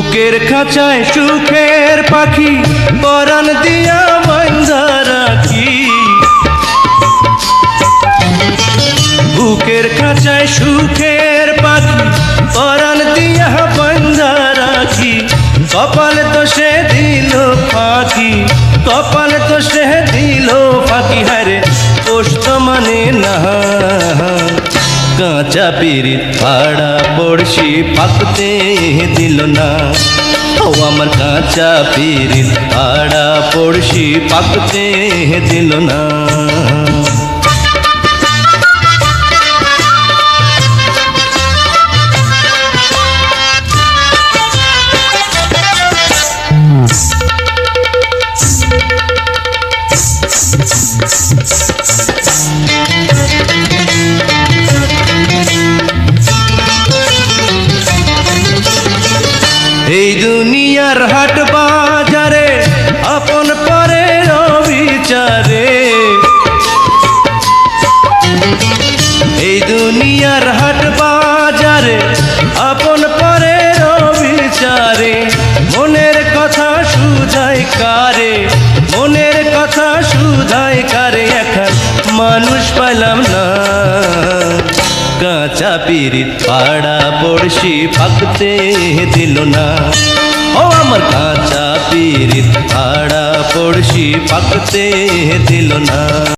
বুকের খাঁচায় সুখের পাখি পরাণ দিয়া বাঁধা রাখি। বুকের খাঁচায় সুখের পাখি পরাণ দিয়া বাঁধা রাখি। কপাল তো সে দিল ফাঁকি, কপাল তো সে দিল ফাঁকি। হারে পোষ্ট মানে না কাঁচা পিরিত পাড়া পড়শি পাকতে দিল না। ও আমার কাঁচা পিরিত পাড়া পড়শি পাকতে দিল না। এই দুনিয়ার হাট বাজারে আপন পরের বিচারে, এই দুনিয়ার হাট বাজারে আপন পরের বিচারে। মনের কথা শুধাই কারে, মনের কথা শুধাই কারে। এখন মানুষ পাইলাম না কাঁচা পিরিত পাড়া পড়শি পাকতে দিল না। ও আমার কাঁচা পিরিত পাড়া পড়শি পাকতে দিল না।